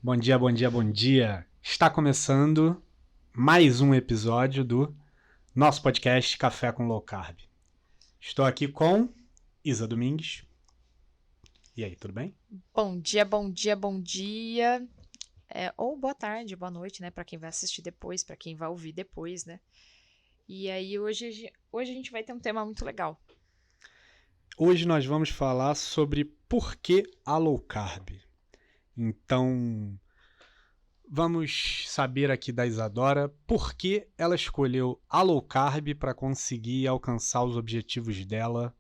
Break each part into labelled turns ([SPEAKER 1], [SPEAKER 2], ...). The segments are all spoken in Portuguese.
[SPEAKER 1] Bom dia, bom dia, bom dia. Está começando mais um episódio do nosso podcast Café com Low Carb. Estou aqui com Isa Domingues. E aí, tudo bem?
[SPEAKER 2] Bom dia, bom dia, bom dia. Ou boa tarde, boa noite, né? Pra quem vai assistir depois, pra quem vai ouvir depois, né? E aí, hoje a gente vai ter um tema muito legal.
[SPEAKER 1] Hoje nós vamos falar sobre por que a low carb. Então, vamos saber aqui da Isadora por que ela escolheu a low carb para conseguir alcançar os objetivos dela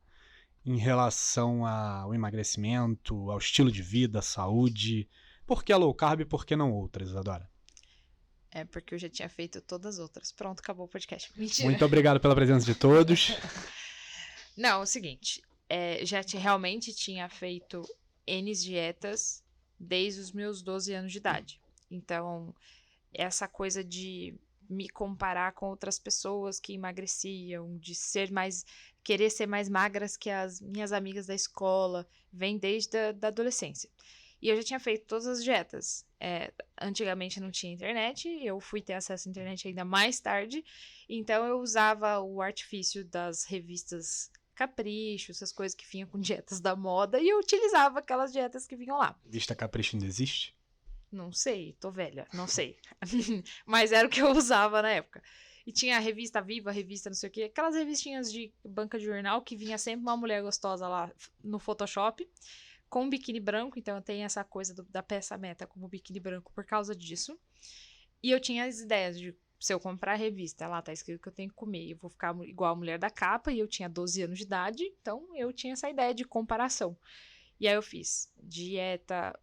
[SPEAKER 1] em relação ao emagrecimento, ao estilo de vida, à saúde. Por que a low carb e por que não outras, Isadora?
[SPEAKER 2] É porque eu já tinha feito todas as outras. Pronto, acabou o podcast. Mentira.
[SPEAKER 1] Muito obrigado pela presença de todos.
[SPEAKER 2] Não, é o seguinte. Realmente tinha feito N dietas desde os meus 12 anos de idade. Então, essa coisa de me comparar com outras pessoas que emagreciam, de querer ser mais magras que as minhas amigas da escola, vem desde da adolescência. E eu já tinha feito todas as dietas. Antigamente não tinha internet, eu fui ter acesso à internet ainda mais tarde, então eu usava o artifício das revistas Capricho, essas coisas que vinham com dietas da moda, e eu utilizava aquelas dietas que vinham lá.
[SPEAKER 1] Vista Capricho ainda existe?
[SPEAKER 2] Não sei, tô velha, não sei. Mas era o que eu usava na época. E tinha a revista Viva, a revista não sei o quê, aquelas revistinhas de banca de jornal que vinha sempre uma mulher gostosa lá no Photoshop, com um biquíni branco, então eu tenho essa coisa da peça meta como biquíni branco por causa disso. E eu tinha as ideias de, se eu comprar a revista, lá tá escrito que eu tenho que comer, eu vou ficar igual a mulher da capa, e eu tinha 12 anos de idade, então eu tinha essa ideia de comparação. E aí eu fiz dieta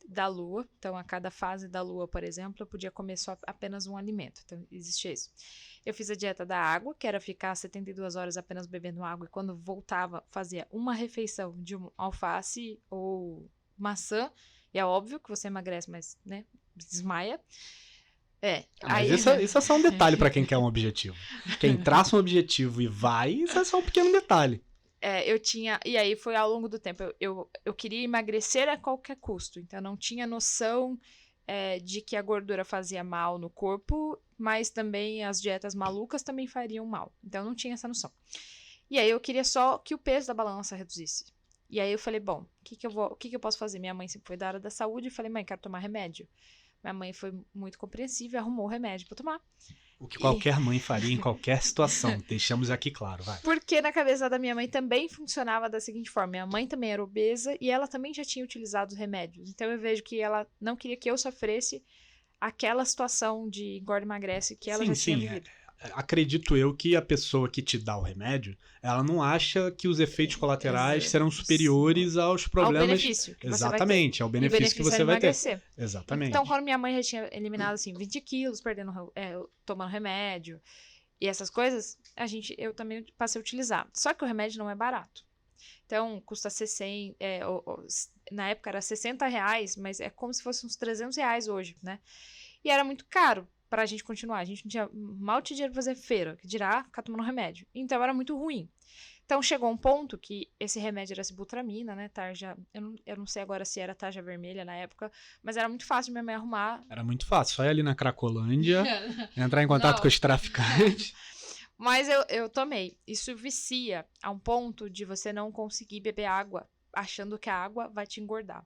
[SPEAKER 2] da lua, então a cada fase da lua, por exemplo, eu podia comer só apenas um alimento, então existia isso. Eu fiz a dieta da água, que era ficar 72 horas apenas bebendo água, e quando voltava, fazia uma refeição de alface ou maçã, e é óbvio que você emagrece, mas, né, desmaia.
[SPEAKER 1] Mas isso é só um detalhe para quem quer um objetivo. Quem traça um objetivo e vai, isso é só um pequeno detalhe.
[SPEAKER 2] Eu tinha. E aí foi ao longo do tempo. Eu queria emagrecer a qualquer custo. Então eu não tinha noção de que a gordura fazia mal no corpo, mas também as dietas malucas também fariam mal. Então eu não tinha essa noção. E aí eu queria só que o peso da balança reduzisse. E aí eu falei, bom, o que eu posso fazer? Minha mãe sempre foi da área da saúde e falei, mãe, quero tomar remédio. Minha mãe foi muito compreensiva e arrumou o remédio pra tomar.
[SPEAKER 1] O que qualquer mãe faria em qualquer situação. Deixamos aqui claro, vai.
[SPEAKER 2] Porque na cabeça da minha mãe também funcionava da seguinte forma. Minha mãe também era obesa e ela também já tinha utilizado os remédios. Então eu vejo que ela não queria que eu sofresse aquela situação de engorda e emagrece que ela já tinha vivido.
[SPEAKER 1] Acredito eu que a pessoa que te dá o remédio, ela não acha que os efeitos colaterais serão superiores aos problemas.
[SPEAKER 2] Ao benefício que
[SPEAKER 1] Exatamente,
[SPEAKER 2] você vai ter.
[SPEAKER 1] ao benefício que você vai ter. Exatamente.
[SPEAKER 2] Então, quando minha mãe já tinha eliminado assim 20 quilos, tomando remédio e essas coisas, eu também passei a utilizar. Só que o remédio não é barato. Então, custa 60, na época era R$60, mas é como se fosse uns R$300 hoje, né? E era muito caro pra gente continuar. A gente não tinha mal tinha dinheiro pra fazer feira, que dirá ficar tomando remédio. Então, era muito ruim. Então, chegou um ponto que esse remédio era sibutramina, né? Tarja, eu não sei agora se era tarja vermelha na época, mas era muito fácil de minha mãe arrumar.
[SPEAKER 1] Era muito fácil, só ir ali na Cracolândia, entrar em contato com os traficantes.
[SPEAKER 2] Mas eu tomei. Isso vicia a um ponto de você não conseguir beber água, achando que a água vai te engordar.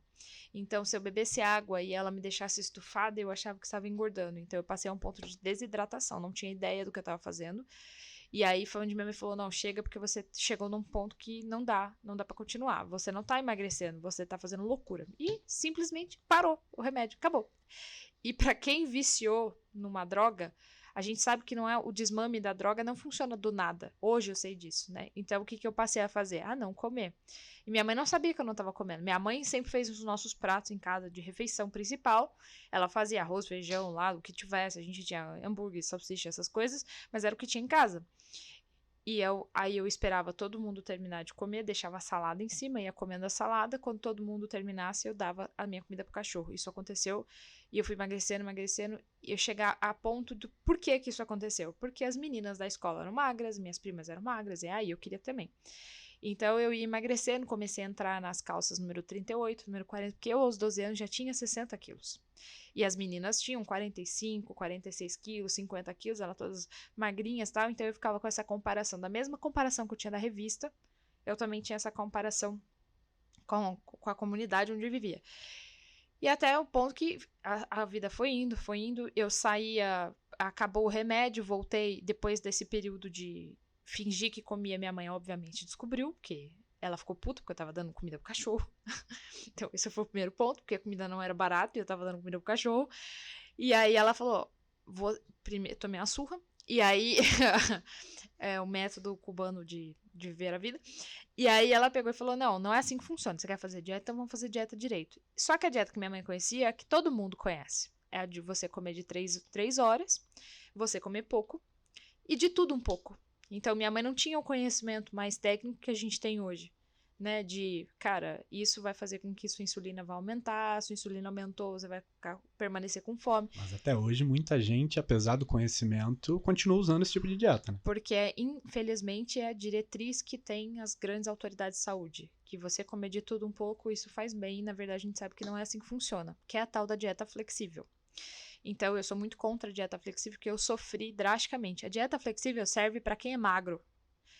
[SPEAKER 2] Então, se eu bebesse água e ela me deixasse estufada, eu achava que estava engordando. Então, eu passei a um ponto de desidratação, não tinha ideia do que eu estava fazendo. E aí foi onde minha mãe falou, não, chega, porque você chegou num ponto que não dá pra continuar. Você não tá emagrecendo, você tá fazendo loucura. E simplesmente parou o remédio, acabou. E pra quem viciou numa droga, a gente sabe que não é o desmame da droga não funciona do nada. Hoje eu sei disso, né? Então o que eu passei a fazer? Não, comer. E minha mãe não sabia que eu não estava comendo. Minha mãe sempre fez os nossos pratos em casa de refeição principal. Ela fazia arroz, feijão lá, o que tivesse. A gente tinha hambúrguer, salsicha, essas coisas, mas era o que tinha em casa. E aí eu esperava todo mundo terminar de comer, deixava a salada em cima, ia comendo a salada. Quando todo mundo terminasse, eu dava a minha comida pro cachorro. Isso aconteceu e eu fui emagrecendo, e eu chegar a ponto do por que isso aconteceu. Porque as meninas da escola eram magras, minhas primas eram magras, e aí eu queria também. Então eu ia emagrecendo, comecei a entrar nas calças número 38, número 40, porque eu aos 12 anos já tinha 60 quilos. E as meninas tinham 45, 46 quilos, 50 quilos, elas todas magrinhas e tal, então eu ficava com essa comparação, da mesma comparação que eu tinha da revista, eu também tinha essa comparação com a comunidade onde eu vivia. E até o ponto que a vida foi indo, eu saía, acabou o remédio, voltei depois desse período de fingir que comia. Minha mãe obviamente descobriu, porque ela ficou puta porque eu tava dando comida pro cachorro. Então esse foi o primeiro ponto, porque a comida não era barata e eu tava dando comida pro cachorro. E aí ela falou, primeiro tomei uma surra, e aí é o método cubano de viver a vida. E aí ela pegou e falou, não é assim que funciona, você quer fazer dieta, então vamos fazer dieta direito. Só que a dieta que minha mãe conhecia, é a que todo mundo conhece, é a de você comer de 3 horas, você comer pouco, e de tudo um pouco. Então minha mãe não tinha o conhecimento mais técnico que a gente tem hoje, né, de, cara, isso vai fazer com que sua insulina vá aumentar, sua insulina aumentou, você vai permanecer com fome.
[SPEAKER 1] Mas até hoje muita gente, apesar do conhecimento, continua usando esse tipo de dieta, né?
[SPEAKER 2] Porque, infelizmente, é a diretriz que tem as grandes autoridades de saúde. Que você comer de tudo um pouco, isso faz bem, e na verdade a gente sabe que não é assim que funciona. Que é a tal da dieta flexível. Então eu sou muito contra a dieta flexível, porque eu sofri drasticamente. A dieta flexível serve para quem é magro.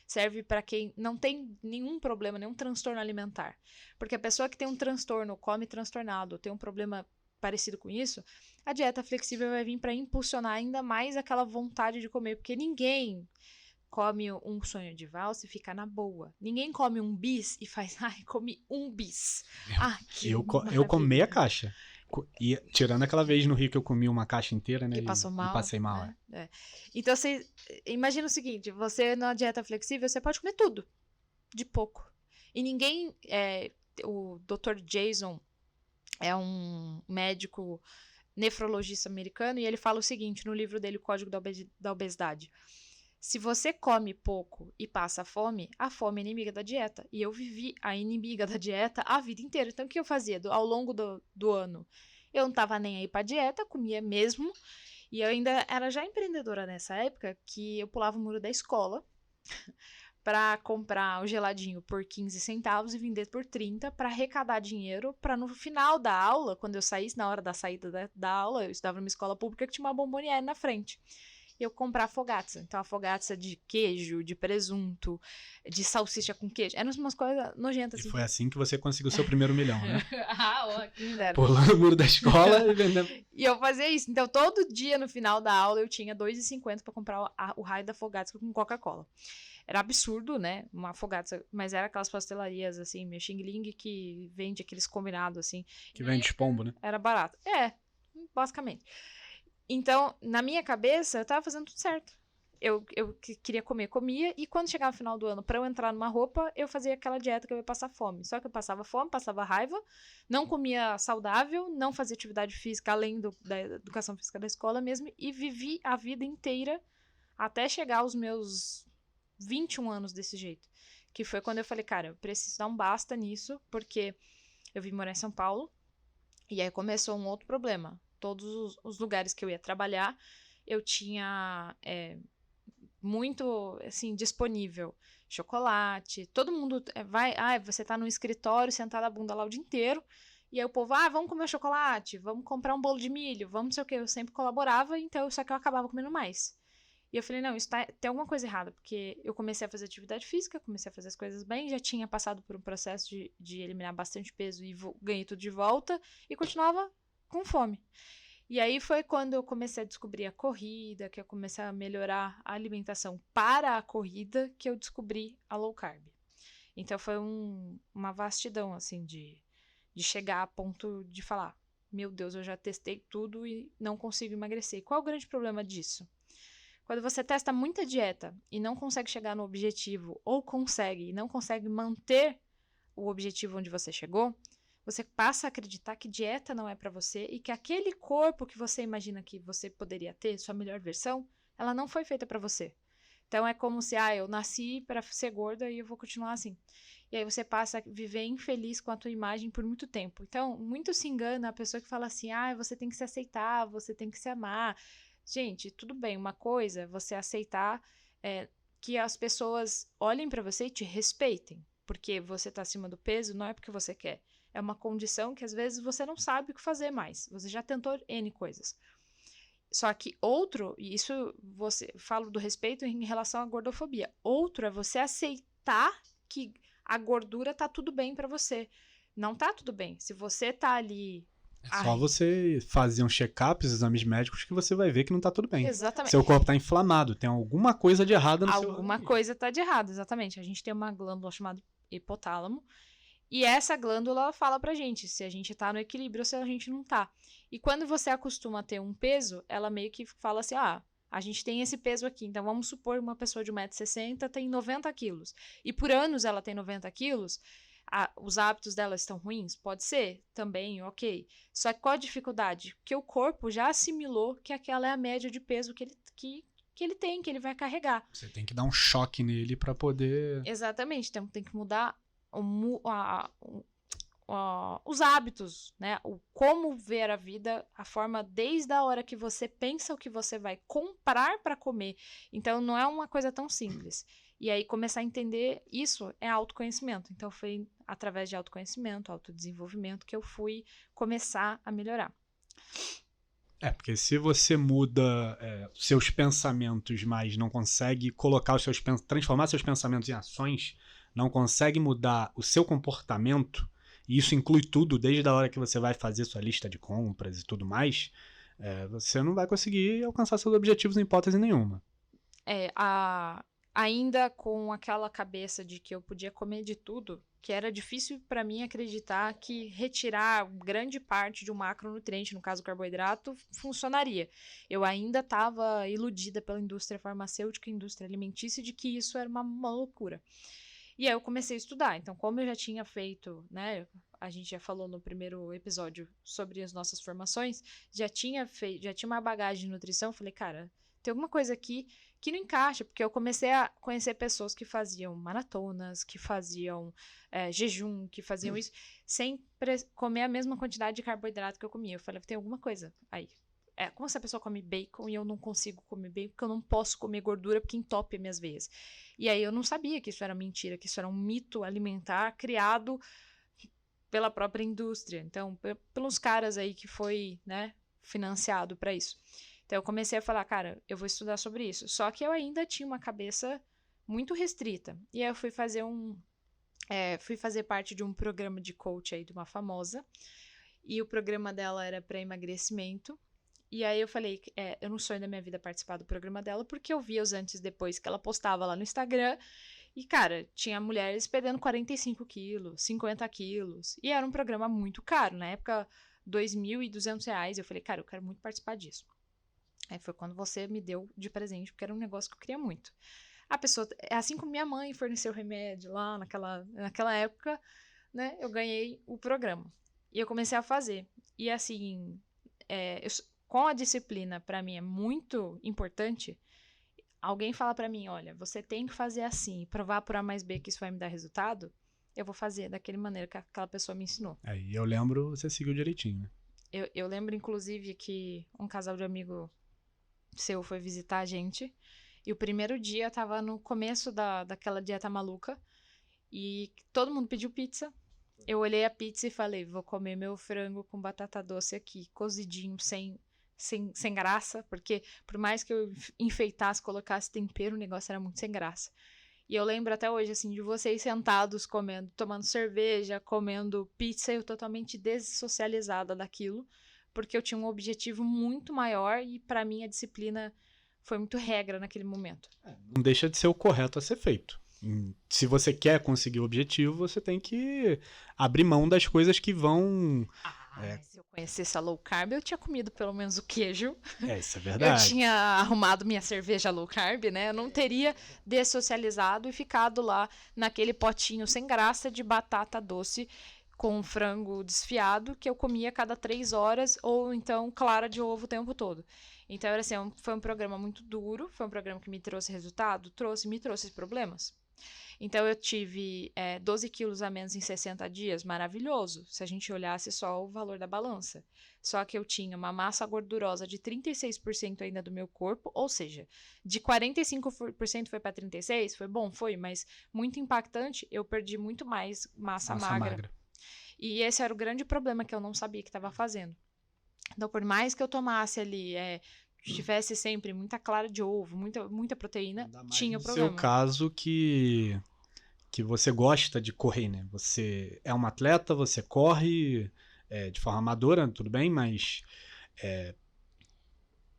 [SPEAKER 2] Serve para quem não tem nenhum problema, nenhum transtorno alimentar. Porque a pessoa que tem um transtorno, come transtornado, tem um problema parecido com isso, a dieta flexível vai vir para impulsionar ainda mais aquela vontade de comer, porque ninguém come um sonho de valsa e fica na boa. Ninguém come um bis e faz, ai, comi um bis.
[SPEAKER 1] Eu comei a caixa. E, tirando aquela vez no Rio que eu comi uma caixa inteira, né?
[SPEAKER 2] Que passou mal.
[SPEAKER 1] E passei mal,
[SPEAKER 2] né? É. Então, você imagina o seguinte, você na dieta flexível, você pode comer tudo, de pouco. E ninguém, o Dr. Jason é um médico nefrologista americano, e ele fala o seguinte no livro dele, O Código da Obesidade. Se você come pouco e passa fome, a fome é inimiga da dieta. E eu vivi a inimiga da dieta a vida inteira. Então, o que eu fazia ao longo do ano? Eu não tava nem aí pra dieta, comia mesmo. E eu ainda era já empreendedora nessa época, que eu pulava o muro da escola para comprar o geladinho por 15 centavos e vender por 30 para arrecadar dinheiro para no final da aula, quando eu saísse, na hora da saída da aula, eu estudava numa escola pública que tinha uma bomboniere na frente. Eu comprar fogazza. Então, a fogazza de queijo, de presunto, de salsicha com queijo. Eram umas coisas nojentas.
[SPEAKER 1] E foi assim que você conseguiu seu primeiro milhão, né?
[SPEAKER 2] Que me deram.
[SPEAKER 1] Pulando o muro da escola e vendendo.
[SPEAKER 2] E eu fazia isso. Então, todo dia, no final da aula, eu tinha R$2,50 para comprar o raio da fogazza com Coca-Cola. Era absurdo, né? Uma fogazza. Mas era aquelas pastelarias, assim, meio xing-ling, que vende aqueles combinados, assim.
[SPEAKER 1] Que vende pombo, né?
[SPEAKER 2] Era barato. Basicamente. Então, na minha cabeça, eu tava fazendo tudo certo. Eu queria comer, comia, e quando chegava no final do ano, pra eu entrar numa roupa, eu fazia aquela dieta que eu ia passar fome. Só que eu passava fome, passava raiva, não comia saudável, não fazia atividade física além da educação física da escola mesmo, e vivi a vida inteira até chegar aos meus 21 anos desse jeito. Que foi quando eu falei, cara, eu preciso dar um basta nisso, porque eu vim morar em São Paulo, e aí começou um outro problema. Todos os lugares que eu ia trabalhar, eu tinha muito, assim, disponível. Chocolate, todo mundo você tá no escritório, sentado a bunda lá o dia inteiro, e aí o povo, vamos comer chocolate, vamos comprar um bolo de milho, vamos não sei o que, eu sempre colaborava, então só que eu acabava comendo mais. E eu falei, não, tem alguma coisa errada, porque eu comecei a fazer atividade física, comecei a fazer as coisas bem, já tinha passado por um processo de eliminar bastante peso e ganhei tudo de volta, e continuava com fome. E aí foi quando eu comecei a descobrir a corrida, que eu comecei a melhorar a alimentação para a corrida, que eu descobri a low carb. Então foi uma vastidão, assim, de chegar a ponto de falar, meu Deus, eu já testei tudo e não consigo emagrecer. Qual é o grande problema disso? Quando você testa muita dieta e não consegue chegar no objetivo, ou consegue e não consegue manter o objetivo onde você chegou, você passa a acreditar que dieta não é pra você e que aquele corpo que você imagina que você poderia ter, sua melhor versão, ela não foi feita pra você. Então é como se, eu nasci pra ser gorda e eu vou continuar assim. E aí você passa a viver infeliz com a tua imagem por muito tempo. Então, muito se engana a pessoa que fala assim, você tem que se aceitar, você tem que se amar. Gente, tudo bem, uma coisa é você aceitar que as pessoas olhem pra você e te respeitem. porque você tá acima do peso, não é porque você quer. É uma condição que às vezes você não sabe o que fazer mais. Você já tentou N coisas. Só que outro, e isso você falo do respeito em relação à gordofobia. Outro é você aceitar que a gordura tá tudo bem pra você. Não tá tudo bem. Se você tá ali.
[SPEAKER 1] É só você fazer um check-up, os exames médicos, que você vai ver que não tá tudo bem.
[SPEAKER 2] Exatamente.
[SPEAKER 1] Seu corpo tá inflamado, tem alguma coisa de errado no seu organismo.
[SPEAKER 2] Alguma coisa tá de errado, exatamente. A gente tem uma glândula chamada hipotálamo. E essa glândula fala pra gente se a gente tá no equilíbrio ou se a gente não tá. E quando você acostuma a ter um peso, ela meio que fala assim, a gente tem esse peso aqui, então vamos supor uma pessoa de 1,60 m tem 90 quilos. E por anos ela tem 90 quilos, os hábitos dela estão ruins? Pode ser, também, ok. Só que qual a dificuldade? Que o corpo já assimilou que aquela é a média de peso que ele tem, que ele vai carregar.
[SPEAKER 1] Você tem que dar um choque nele pra poder...
[SPEAKER 2] Exatamente, então tem que mudar os hábitos, né? O como ver a vida, a forma desde a hora que você pensa o que você vai comprar para comer. Então não é uma coisa tão simples. E aí começar a entender isso é autoconhecimento. Então foi através de autoconhecimento, autodesenvolvimento que eu fui começar a melhorar.
[SPEAKER 1] Porque se você muda seus pensamentos, mas não consegue colocar transformar seus pensamentos em ações, não consegue mudar o seu comportamento, e isso inclui tudo, desde a hora que você vai fazer sua lista de compras e tudo mais, você não vai conseguir alcançar seus objetivos em hipótese nenhuma.
[SPEAKER 2] Ainda com aquela cabeça de que eu podia comer de tudo, que era difícil para mim acreditar que retirar grande parte de um macronutriente, no caso o carboidrato, funcionaria. Eu ainda estava iludida pela indústria farmacêutica e indústria alimentícia de que isso era uma loucura. E aí eu comecei a estudar. Então, como eu já tinha feito, né? A gente já falou no primeiro episódio sobre as nossas formações, já tinha uma bagagem de nutrição. Falei, cara, tem alguma coisa aqui que não encaixa, porque eu comecei a conhecer pessoas que faziam maratonas, que faziam jejum, que faziam isso, sem comer a mesma quantidade de carboidrato que eu comia. Eu falei, tem alguma coisa aí. Como se a pessoa come bacon e eu não consigo comer bacon, porque eu não posso comer gordura porque entope minhas veias. E aí eu não sabia que isso era mentira, que isso era um mito alimentar criado pela própria indústria. Então, pelos caras aí que foi, né, financiado para isso. Então eu comecei a falar, cara, eu vou estudar sobre isso. Só que eu ainda tinha uma cabeça muito restrita. E aí eu fui fazer parte de um programa de coach aí de uma famosa. E o programa dela era para emagrecimento. E aí eu falei, eu não sonho da minha vida participar do programa dela, porque eu via os antes e depois que ela postava lá no Instagram. E, cara, tinha mulheres perdendo 45 quilos, 50 quilos. E era um programa muito caro. Na época, R$2.200. Eu falei, cara, eu quero muito participar disso. Aí foi quando você me deu de presente, porque era um negócio que eu queria muito. A pessoa, assim como minha mãe forneceu remédio lá naquela época, né, eu ganhei o programa. E eu comecei a fazer. E assim, com a disciplina, pra mim, é muito importante. Alguém fala pra mim, olha, você tem que fazer assim, provar por A mais B que isso vai me dar resultado, eu vou fazer daquela maneira que aquela pessoa me ensinou.
[SPEAKER 1] Aí eu lembro, você seguiu direitinho, né?
[SPEAKER 2] Eu lembro, inclusive, que um casal de amigo seu foi visitar a gente, e o primeiro dia tava no começo daquela dieta maluca, e todo mundo pediu pizza. Eu olhei a pizza e falei, vou comer meu frango com batata doce aqui, cozidinho, sem graça, porque por mais que eu enfeitasse, colocasse tempero, o negócio era muito sem graça. E eu lembro até hoje, assim, de vocês sentados comendo, tomando cerveja, comendo pizza, eu totalmente dessocializada daquilo, porque eu tinha um objetivo muito maior e pra mim a disciplina foi muito regra naquele momento.
[SPEAKER 1] Não deixa de ser o correto a ser feito. Se você quer conseguir o objetivo, você tem que abrir mão das coisas que vão...
[SPEAKER 2] Se eu conhecesse a low carb, eu tinha comido pelo menos o queijo.
[SPEAKER 1] Isso é verdade.
[SPEAKER 2] Eu tinha arrumado minha cerveja low carb, né? Eu não teria dessocializado e ficado lá naquele potinho sem graça de batata doce com frango desfiado que eu comia a cada 3 horas ou então clara de ovo o tempo todo. Então, era assim, foi um programa muito duro, foi um programa que me trouxe resultado? Me trouxe problemas. Então, eu tive 12 quilos a menos em 60 dias, maravilhoso, se a gente olhasse só o valor da balança. Só que eu tinha uma massa gordurosa de 36% ainda do meu corpo, ou seja, de 45% foi para 36%, foi bom, foi, mas muito impactante, eu perdi muito mais massa magra. E esse era o grande problema que eu não sabia que estava fazendo. Então, por mais que eu tomasse ali, tivesse sempre muita clara de ovo, muita proteína, tinha o problema.
[SPEAKER 1] No seu caso que você gosta de correr, né? Você é uma atleta, você corre de forma amadora, tudo bem, mas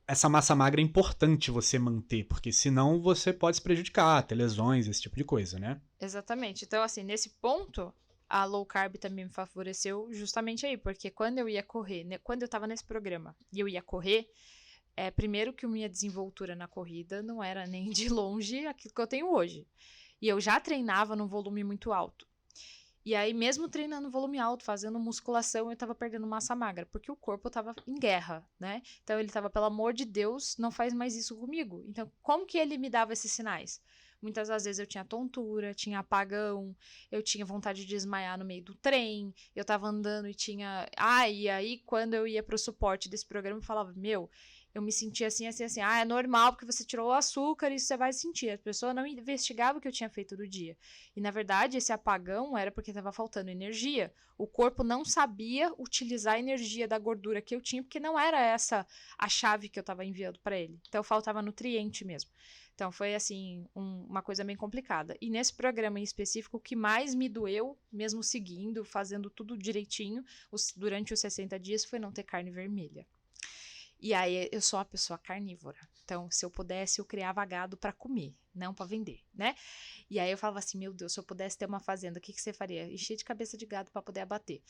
[SPEAKER 1] essa massa magra é importante você manter, porque senão você pode se prejudicar, ter lesões, esse tipo de coisa, né?
[SPEAKER 2] Exatamente. Então, assim, nesse ponto, a low carb também me favoreceu justamente aí, porque quando eu ia correr, né, quando eu tava nesse programa e eu ia correr, primeiro que a minha desenvoltura na corrida não era nem de longe aquilo que eu tenho hoje. E eu já treinava num volume muito alto. E aí, mesmo treinando volume alto, fazendo musculação, eu tava perdendo massa magra, porque o corpo tava em guerra, né? Então ele tava, pelo amor de Deus, não faz mais isso comigo. Então, como que ele me dava esses sinais? Muitas das vezes eu tinha tontura, tinha apagão, eu tinha vontade de desmaiar no meio do trem, eu tava andando e tinha. E aí quando eu ia pro suporte desse programa, eu falava, eu me sentia assim. É normal, porque você tirou o açúcar, isso você vai sentir. A pessoa não investigava o que eu tinha feito do dia. E, na verdade, esse apagão era porque estava faltando energia. O corpo não sabia utilizar a energia da gordura que eu tinha, porque não era essa a chave que eu estava enviando para ele. Então, faltava nutriente mesmo. Então, foi, assim, uma coisa bem complicada. E nesse programa em específico, o que mais me doeu, mesmo seguindo, fazendo tudo direitinho, durante os 60 dias, foi não ter carne vermelha. E aí, eu sou uma pessoa carnívora. Então, se eu pudesse, eu criava gado para comer, não para vender, né? E aí, eu falava assim, meu Deus, se eu pudesse ter uma fazenda, o que você faria? Encher de cabeça de gado para poder abater.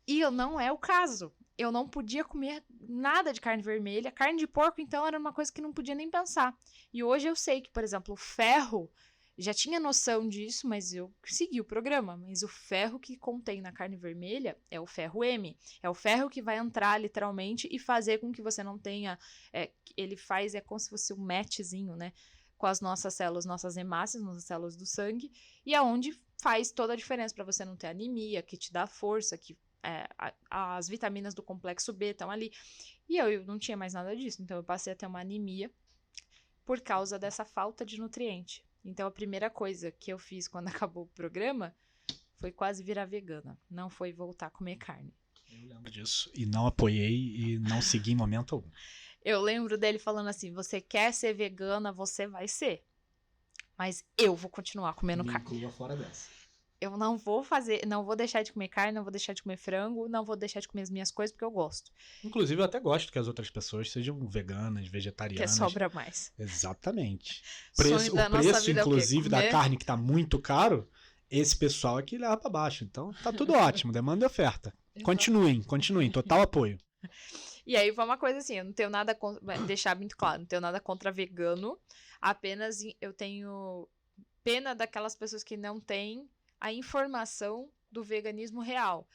[SPEAKER 2] E não é o caso. Eu não podia comer nada de carne vermelha. Carne de porco, então, era uma coisa que não podia nem pensar. E hoje eu sei que, por exemplo, o ferro... Já tinha noção disso, mas eu segui o programa. Mas o ferro que contém na carne vermelha é o ferro M. É o ferro que vai entrar literalmente e fazer com que você não tenha... ele faz, como se fosse um matchzinho, né? Com as nossas células, nossas hemácias, nossas células do sangue. E aonde faz toda a diferença para você não ter anemia, que te dá força, que as vitaminas do complexo B estão ali. E eu não tinha mais nada disso. Então eu passei a ter uma anemia por causa dessa falta de nutriente. Então, a primeira coisa que eu fiz quando acabou o programa foi quase virar vegana. Não foi voltar a comer carne.
[SPEAKER 1] Eu lembro disso. E não apoiei e não segui em momento algum.
[SPEAKER 2] Eu lembro dele falando assim, você quer ser vegana, você vai ser. Mas eu vou continuar comendo carne.
[SPEAKER 1] Me inclua fora dessa.
[SPEAKER 2] Eu não vou deixar de comer carne, não vou deixar de comer frango, não vou deixar de comer as minhas coisas porque eu gosto.
[SPEAKER 1] Inclusive, eu até gosto que as outras pessoas sejam veganas, vegetarianas.
[SPEAKER 2] Que sobra mais.
[SPEAKER 1] Exatamente. O preço, inclusive, da carne que tá muito caro, esse pessoal aqui leva pra baixo. Então, tá tudo ótimo, demanda e oferta. Continuem, total apoio.
[SPEAKER 2] E aí foi uma coisa assim, eu não tenho nada contra, deixar muito claro, não tenho nada contra vegano, apenas eu tenho pena daquelas pessoas que não têm a informação do veganismo real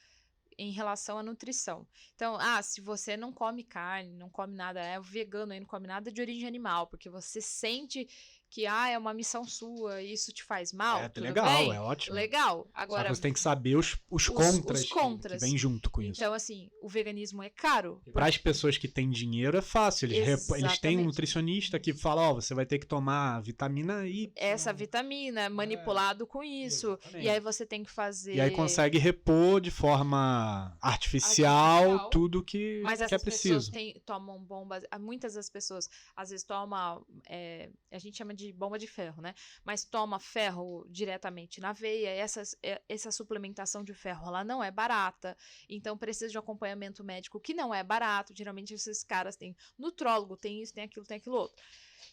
[SPEAKER 2] em relação à nutrição. Então, se você não come carne, não come nada, o vegano aí não come nada de origem animal, porque você sente que é uma missão sua e isso te faz mal. Tudo
[SPEAKER 1] legal,
[SPEAKER 2] bem?
[SPEAKER 1] É ótimo.
[SPEAKER 2] Legal. Agora,
[SPEAKER 1] só que você tem que saber os contras que vêm junto com isso.
[SPEAKER 2] Então, assim, o veganismo é caro.
[SPEAKER 1] Para as pessoas que têm dinheiro é fácil. Eles têm um nutricionista que fala, você vai ter que tomar vitamina I.
[SPEAKER 2] Essa vitamina, manipulado com isso. Exatamente. E aí você tem que fazer...
[SPEAKER 1] E aí consegue repor de forma artificial tudo que é preciso.
[SPEAKER 2] Mas essas pessoas tomam bombas... Muitas das pessoas, às vezes, tomam... a gente chama de bomba de ferro, né? Mas toma ferro diretamente na veia. Essa suplementação de ferro, ela não é barata. Então, precisa de um acompanhamento médico que não é barato. Geralmente, esses caras têm nutrólogo, tem isso, tem aquilo outro.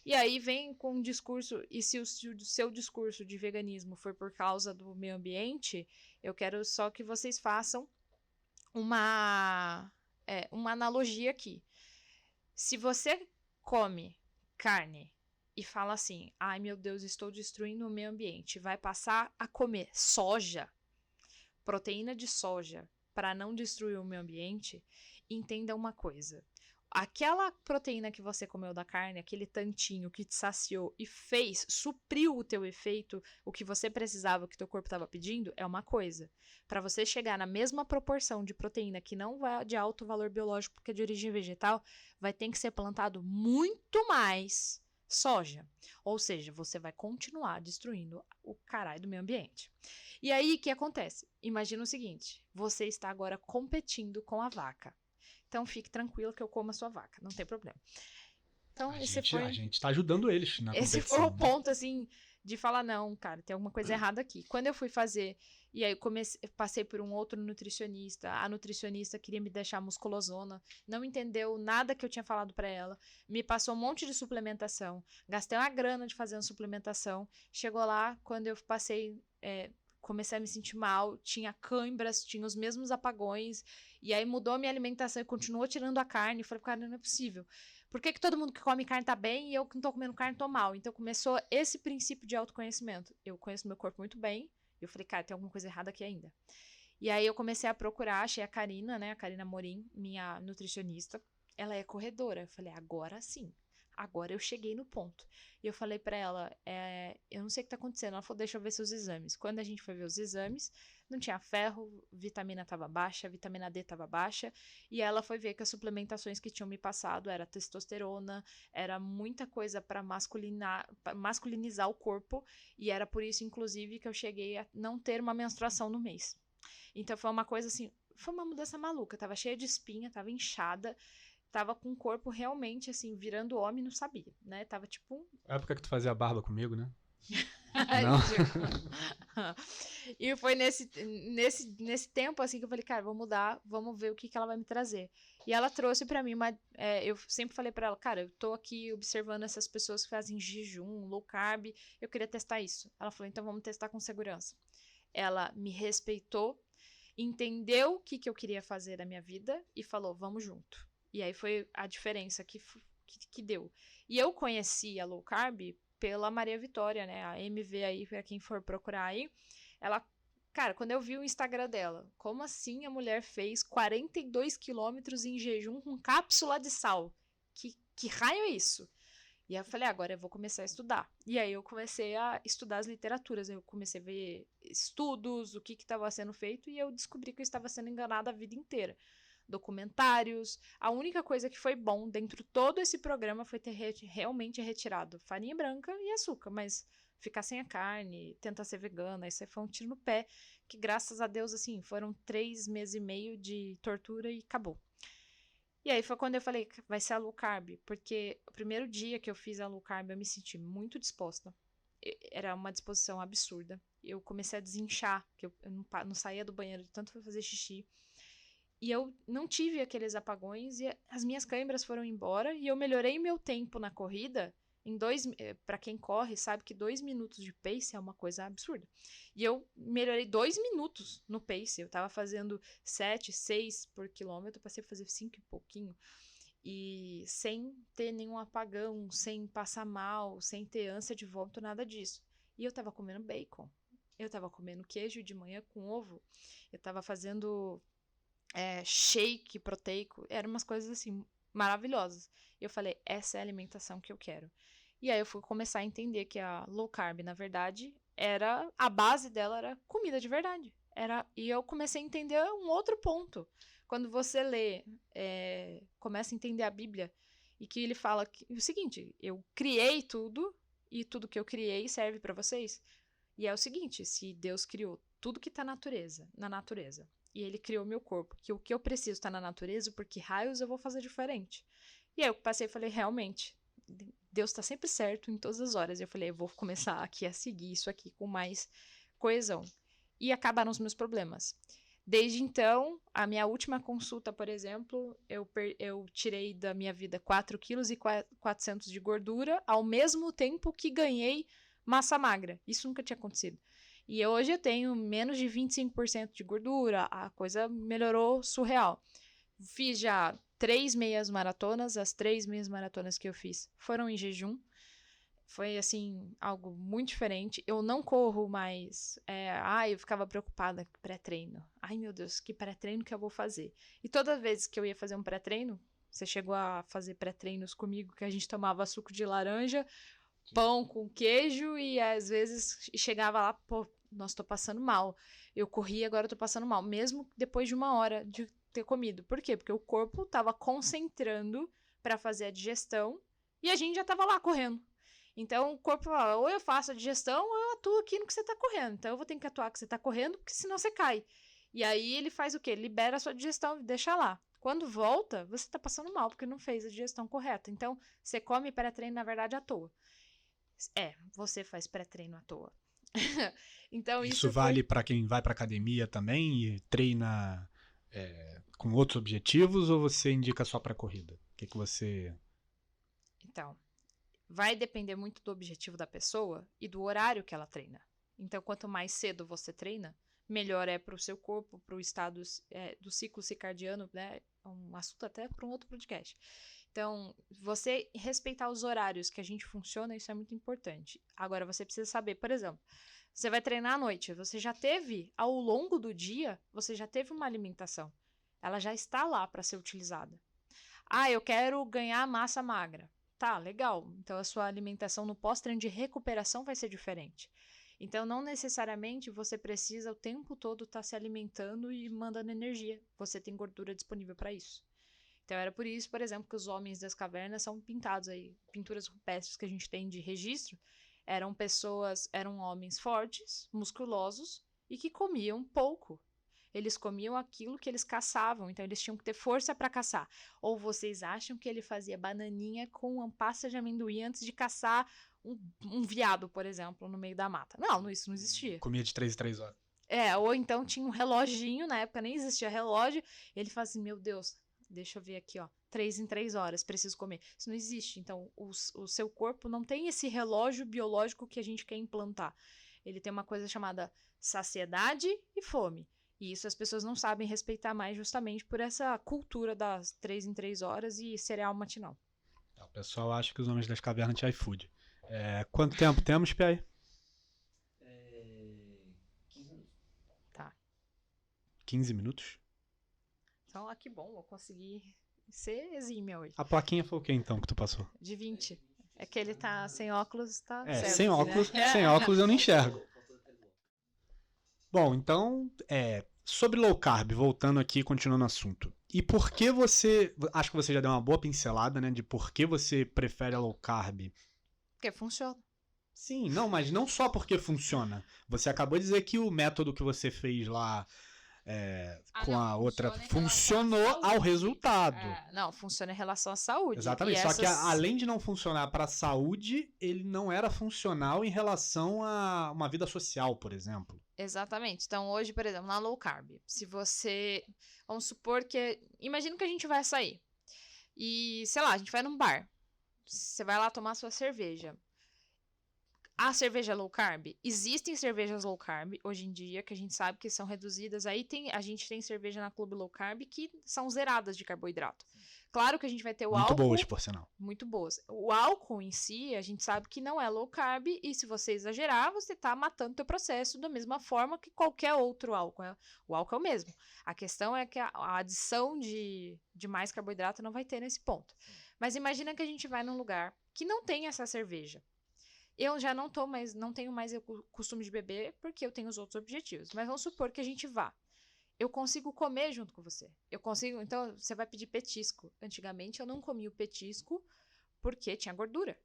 [SPEAKER 2] E aí vem com um discurso, e se o seu discurso de veganismo for por causa do meio ambiente, eu quero só que vocês façam uma analogia aqui. Se você come carne e fala assim, meu Deus, estou destruindo o meio ambiente, vai passar a comer soja, proteína de soja, para não destruir o meio ambiente, entenda uma coisa. aquela proteína que você comeu da carne, aquele tantinho que te saciou e supriu o teu efeito, o que você precisava, o que teu corpo estava pedindo, é uma coisa. Para você chegar na mesma proporção de proteína que não vai de alto valor biológico, porque é de origem vegetal, vai ter que ser plantado muito mais soja. Ou seja, você vai continuar destruindo o caralho do meio ambiente. E aí, o que acontece? Imagina o seguinte, você está agora competindo com a vaca. Então, fique tranquilo que eu como a sua vaca, não tem problema. Então,
[SPEAKER 1] A gente tá ajudando eles na
[SPEAKER 2] esse
[SPEAKER 1] competição.
[SPEAKER 2] foi o ponto, assim, de falar, não, cara, tem alguma coisa errada aqui. Quando eu fui fazer, e aí passei por um outro nutricionista, a nutricionista queria me deixar musculosona, não entendeu nada que eu tinha falado pra ela, me passou um monte de suplementação, gastei uma grana de fazer uma suplementação, chegou lá, quando eu passei... comecei a me sentir mal, tinha câimbras, tinha os mesmos apagões, e aí mudou a minha alimentação e continuou tirando a carne. Eu falei, cara, não é possível. Por que todo mundo que come carne tá bem e eu que não tô comendo carne tô mal? Então começou esse princípio de autoconhecimento. Eu conheço meu corpo muito bem, e eu falei, cara, tem alguma coisa errada aqui ainda. E aí eu comecei a procurar, achei a Karina, né, a Karina Morim, minha nutricionista. Ela é corredora. Eu falei, agora sim. Agora eu cheguei no ponto. E eu falei pra ela, eu não sei o que tá acontecendo. Ela falou, deixa eu ver seus exames. Quando a gente foi ver os exames, não tinha ferro, vitamina tava baixa, vitamina D tava baixa. E ela foi ver que as suplementações que tinham me passado era testosterona, era muita coisa pra masculinizar o corpo. E era por isso, inclusive, que eu cheguei a não ter uma menstruação no mês. Então foi uma coisa assim, foi uma mudança maluca. Tava cheia de espinha, tava inchada. Tava com o corpo realmente, assim, virando homem, não sabia, né? Tava tipo
[SPEAKER 1] É a época que tu fazia barba comigo, né?
[SPEAKER 2] Não.
[SPEAKER 1] Não?
[SPEAKER 2] E foi nesse tempo, assim, que eu falei, cara, vou mudar, vamos ver o que ela vai me trazer. E ela trouxe pra mim eu sempre falei pra ela, cara, eu tô aqui observando essas pessoas que fazem jejum, low carb, eu queria testar isso. Ela falou, então vamos testar com segurança. Ela me respeitou, entendeu o que eu queria fazer da minha vida e falou, vamos junto. E aí foi a diferença que deu. E eu conheci a low carb pela Maria Vitória, né? A MV aí, pra quem for procurar aí. Ela, cara, quando eu vi o Instagram dela, como assim a mulher fez 42 quilômetros em jejum com cápsula de sal? Que raio é isso? E aí eu falei, agora eu vou começar a estudar. E aí eu comecei a estudar as literaturas. Eu comecei a ver estudos, o que estava sendo feito, e eu descobri que eu estava sendo enganada a vida inteira. Documentários. A única coisa que foi bom dentro de todo esse programa foi ter realmente retirado farinha branca e açúcar, mas ficar sem a carne, tentar ser vegana, isso aí foi um tiro no pé, que graças a Deus, assim, foram 3 meses e meio de tortura e acabou. E aí foi quando eu falei, vai ser a low carb, porque o primeiro dia que eu fiz a low carb eu me senti muito disposta. Era uma disposição absurda. Eu comecei a desinchar, que eu não saía do banheiro de tanto fazer xixi. E eu não tive aqueles apagões e as minhas câimbras foram embora e eu melhorei meu tempo na corrida. Para quem corre, sabe que 2 minutos de pace é uma coisa absurda. E eu melhorei 2 minutos no pace. Eu tava fazendo 7, 6 por quilômetro, passei a fazer 5 e pouquinho. E sem ter nenhum apagão, sem passar mal, sem ter ânsia de vômito, nada disso. E eu tava comendo bacon. Eu tava comendo queijo de manhã com ovo. Eu tava fazendo shake proteico, eram umas coisas assim maravilhosas. E eu falei, essa é a alimentação que eu quero. E aí eu fui começar a entender que a low carb, na verdade, a base dela era comida de verdade. E eu comecei a entender um outro ponto. Quando você lê, começa a entender a Bíblia, e que ele fala o seguinte, eu criei tudo, e tudo que eu criei serve para vocês. E é o seguinte, se Deus criou tudo que está na natureza, e ele criou meu corpo, que o que eu preciso está na natureza, porque raios eu vou fazer diferente. E aí eu passei e falei, realmente, Deus está sempre certo em todas as horas. E eu falei, eu vou começar aqui a seguir isso aqui com mais coesão. E acabaram os meus problemas. Desde então, a minha última consulta, por exemplo, eu tirei da minha vida 4,4 kg de gordura, ao mesmo tempo que ganhei massa magra. Isso nunca tinha acontecido. E hoje eu tenho menos de 25% de gordura, a coisa melhorou surreal. Fiz já 3 meias maratonas, as 3 meias maratonas que eu fiz foram em jejum. Foi, assim, algo muito diferente. Eu não corro mais. Eu ficava preocupada com pré-treino. Ai, meu Deus, que pré-treino que eu vou fazer? E todas as vezes que eu ia fazer um pré-treino, Você chegou a fazer pré-treinos comigo, que a gente tomava suco de laranja, pão com queijo e às vezes chegava lá, pô, nossa, tô passando mal. Eu corri, agora eu tô passando mal, mesmo depois de 1 hora de ter comido. Por quê? Porque o corpo tava concentrando para fazer a digestão e a gente já tava lá correndo. Então o corpo fala, ou eu faço a digestão ou eu atuo aqui no que você tá correndo. Então eu vou ter que atuar que você tá correndo, porque senão você cai. E aí ele faz o quê? Libera a sua digestão e deixa lá. Quando volta, você tá passando mal porque não fez a digestão correta. Então você come pré-treino, na verdade, à toa. Você faz pré-treino à toa. Então
[SPEAKER 1] Isso vale para quem vai para academia também e treina com outros objetivos ou você indica só para corrida? O que você...
[SPEAKER 2] Então, vai depender muito do objetivo da pessoa e do horário que ela treina. Então, quanto mais cedo você treina, melhor é para o seu corpo, para o estado do ciclo circadiano, né? É um assunto até para um outro podcast. Então, você respeitar os horários que a gente funciona, isso é muito importante. Agora, você precisa saber, por exemplo, você vai treinar à noite, você já teve, ao longo do dia, você já teve uma alimentação. Ela já está lá para ser utilizada. Ah, eu quero ganhar massa magra. Tá, legal. Então, a sua alimentação no pós-treino de recuperação vai ser diferente. Então, não necessariamente você precisa o tempo todo estar se alimentando e mandando energia. Você tem gordura disponível para isso. Então, era por isso, por exemplo, que os homens das cavernas são pintados aí. Pinturas rupestres que a gente tem de registro eram homens fortes, musculosos e que comiam pouco. Eles comiam aquilo que eles caçavam, então eles tinham que ter força para caçar. Ou vocês acham que ele fazia bananinha com uma pasta de amendoim antes de caçar um veado, por exemplo, no meio da mata? Não, isso não existia.
[SPEAKER 1] Comia de 3 em 3 horas.
[SPEAKER 2] Ou então tinha um reloginho, na época nem existia relógio, ele fala assim, meu Deus, deixa eu ver aqui, 3 em 3 horas, preciso comer. Isso não existe, então o seu corpo não tem esse relógio biológico que a gente quer implantar. Ele tem uma coisa chamada saciedade e fome. E isso as pessoas não sabem respeitar mais justamente por essa cultura das 3 em 3 horas e cereal matinal.
[SPEAKER 1] O pessoal acha que os homens das cavernas tinham iFood. Quanto tempo temos, Piai?
[SPEAKER 3] 15 minutos.
[SPEAKER 2] Tá.
[SPEAKER 1] 15 minutos?
[SPEAKER 2] Então, que bom, eu consegui ser exímia hoje.
[SPEAKER 1] A plaquinha foi o que então que tu passou?
[SPEAKER 2] De 20. É que ele tá sem óculos, tá certo.
[SPEAKER 1] Sem óculos, né? Sem óculos eu não enxergo. Bom, então, sobre low carb, voltando aqui, continuando o assunto. E por que você... Acho que você já deu uma boa pincelada, né? De por que você prefere a low carb.
[SPEAKER 2] Porque funciona.
[SPEAKER 1] Sim, não, mas não só porque funciona. Você acabou de dizer que o método que você fez lá com a outra funcionou ao resultado.
[SPEAKER 2] Não, funciona em relação à saúde.
[SPEAKER 1] Exatamente, só que além de não funcionar para a saúde, ele não era funcional em relação a uma vida social, por exemplo.
[SPEAKER 2] Exatamente. Então, hoje, por exemplo, na low carb, se você... Vamos supor que... Imagina que a gente vai sair. E, sei lá, a gente vai num bar. Você vai lá tomar sua cerveja. A cerveja low carb? Existem cervejas low carb hoje em dia, que a gente sabe que são reduzidas. Aí a gente tem cerveja na Clube Low Carb que são zeradas de carboidrato. Claro que a gente vai ter o álcool...
[SPEAKER 1] Muito boas, por sinal.
[SPEAKER 2] Muito boas. O álcool em si, a gente sabe que não é low carb, e se você exagerar, você tá matando o teu processo da mesma forma que qualquer outro álcool. O álcool é o mesmo. A questão é que a adição de mais carboidrato não vai ter nesse ponto. Mas imagina que a gente vai num lugar que não tem essa cerveja. Eu já não tenho mais o costume de beber porque eu tenho os outros objetivos. Mas vamos supor que a gente vá. Eu consigo comer junto com você. Então, você vai pedir petisco. Antigamente, eu não comia o petisco porque tinha gordura.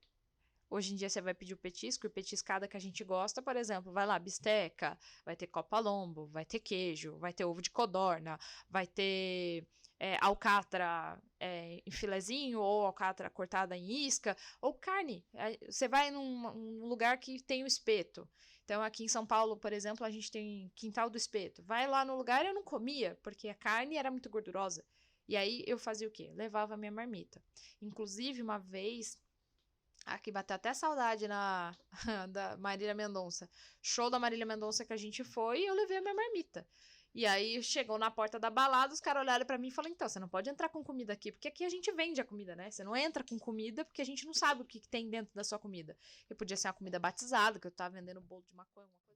[SPEAKER 2] Hoje em dia, você vai pedir o petisco e petiscada que a gente gosta, por exemplo, vai lá, bisteca, vai ter copa-lombo, vai ter queijo, vai ter ovo de codorna, vai ter... alcatra em filezinho, ou alcatra cortada em isca, ou carne. Você vai num lugar que tem o espeto. Então, aqui em São Paulo, por exemplo, a gente tem Quintal do Espeto. Vai lá no lugar, eu não comia, porque a carne era muito gordurosa. E aí, eu fazia o quê? Levava a minha marmita. Inclusive, uma vez... Aqui bateu até saudade da Marília Mendonça. Show da Marília Mendonça que a gente foi, e eu levei a minha marmita. E aí, chegou na porta da balada, os caras olharam pra mim e falaram, então, você não pode entrar com comida aqui, porque aqui a gente vende a comida, né? Você não entra com comida, porque a gente não sabe o que tem dentro da sua comida. E podia ser uma comida batizada, que eu tava vendendo bolo de maconha, uma coisa.